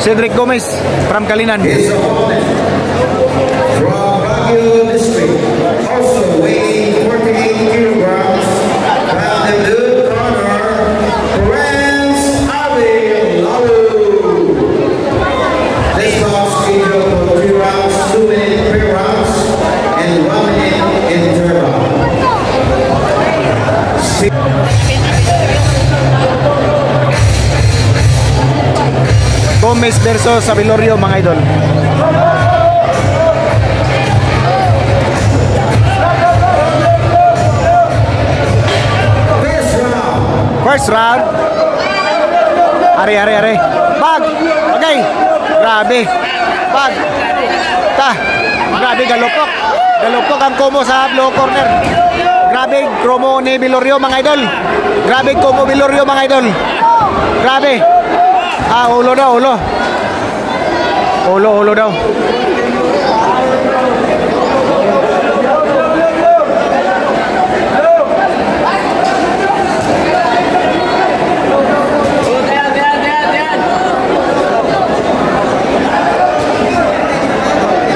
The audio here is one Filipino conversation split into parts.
Cedric Gomez from Kalinan. His opponent from Baguio District, also weighing 48 kilograms, from the blue corner, Prince Abel Lalu. This bout scheduled for 3 rounds, 2-minute pre-rounds, and 1-minute interval. Gomez versus Abelorio, mga idol. First round. Are. Bag. Okay. Grabe. Bag. Grabe, galupok. Galupok ang kumo sa low corner. Grabe, kumo ni Abelorio, mga idol. Grabe, kumo Abelorio, mga idol. Grabe. Ulo daw, ulo. Ulo daw.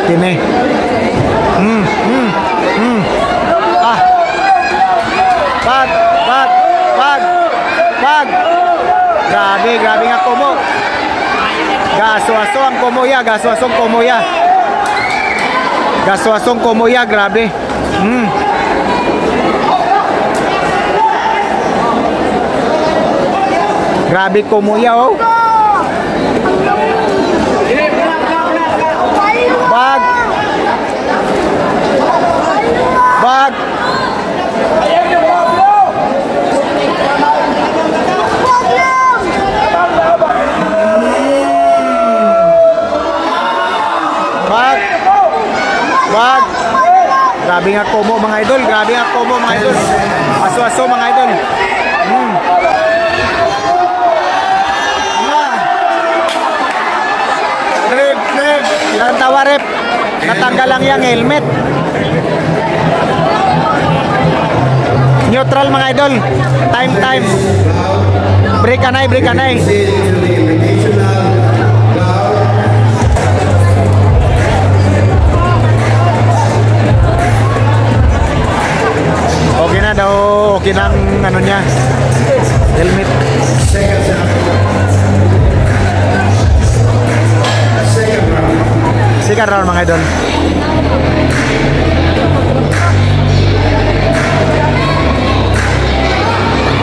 Kini. Bag. Grabe nga kumo. Gaswasong komoya, grabe. Grabe komoya, oh. Bag. Grabe nga komo, mga idol. Aso mga idol. Rep. Ilang tawa, rep. Natanggal lang yung helmet. Neutral, mga idol. Time. Break anay. Okay na daw, okay na ang ano niya, helmet. Second round, mga idol.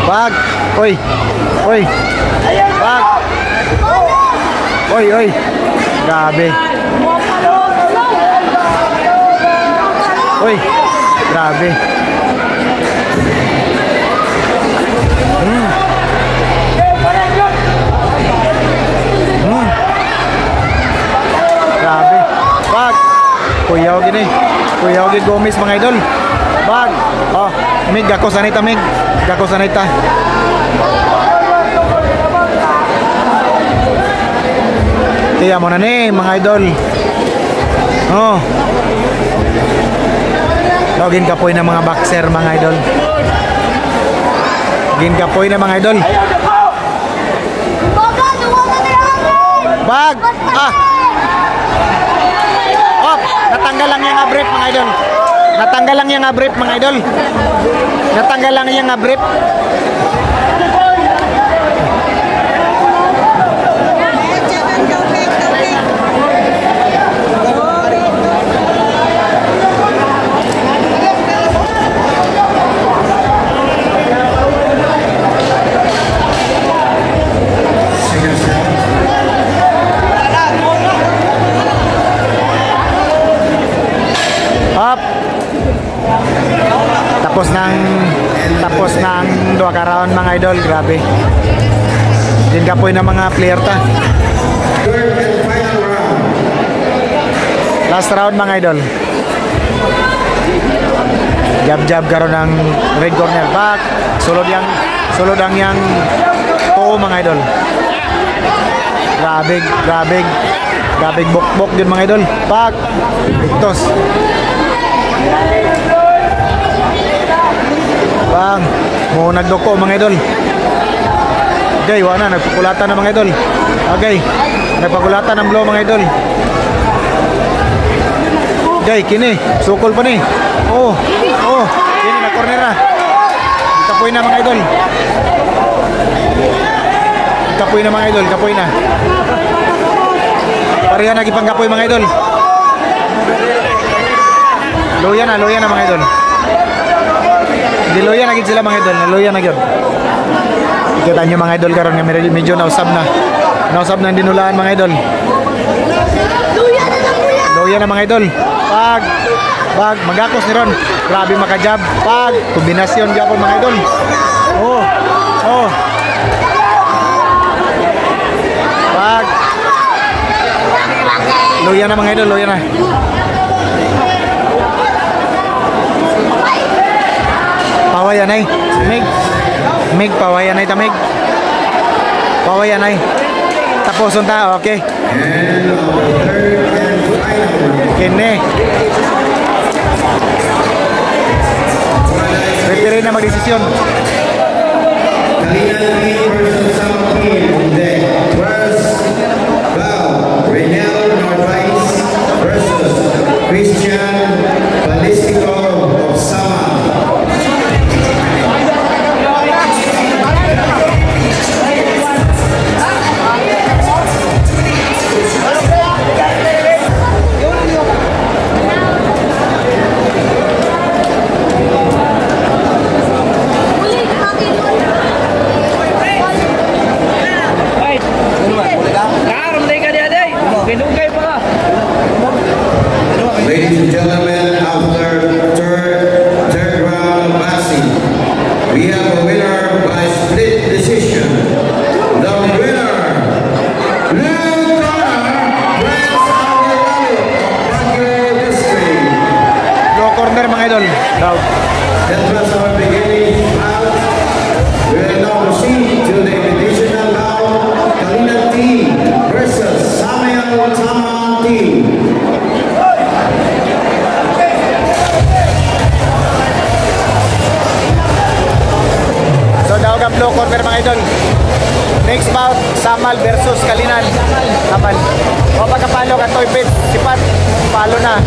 Bag. Oy. Bag. Oy. Grabe. Oy. Grabe. Grabe. Bag. Kuyaw gini Gomez, mga idol. Bag. Oh, mig gako sanita. Tiya mo na ni, mga idol. Oh. Login kapoy na mga boxer, mga idol. Bag. Natanggal lang yung abrip, mga idol. Natanggal lang yung abrip. Tapos ng 2 ka round, mga idol. Grabe. Din kapoy na mga player ta. Last round, mga idol. Jab karon ng red corner. Back. Sulod ang yang to, mga idol. Grabe bok din, mga idol. Back. Victos. Bang, mo nagdoko, mga idol. Okay, wala na, nagpukulatan na, mga idol. Okay. Nagpagulatan ng blow mga idol. Jay, kini, sukol pa ni. Oh, kini na corner na. Kapoy na mga idol. Kapoy na mga idol, kapoy na. Pareha na gipangkapoy mga idol. Loya na mga idol. Di loya na gid sila mga idol, loya na gyud. Kita nyo mga idol karon nga medyo nausab na. Nausab na ang dinulaan mga idol. Loya na mga idol. Pag magakos ni ron. Grabe makajab. Pag kombinasyon gyapon mga idol. Pag loya na mga idol, loya na. Pawayan ay Mig pawayan ay tamig. Pawayan ay. Tapuson ta, okay. Kene. Referee na magdesisyon. Kalinan team versus Sama team. First, Renel Narvaez versus Christian Balistico of Sama. Ladies and gentlemen, after third round boxing, we have a winner by split decision. The winner, blue corner, Prince Aguilalo of Baguio District. Low corner mga idol. Round. That was our beginning round. We will now proceed to the invitational round. Kalinan team versus Samuel Tama team. Daog ang blue corner mga idol. Next bout, Samal versus Kalinan. Samal. O pagkapalo ka Toy Pit, sipat. Palo na.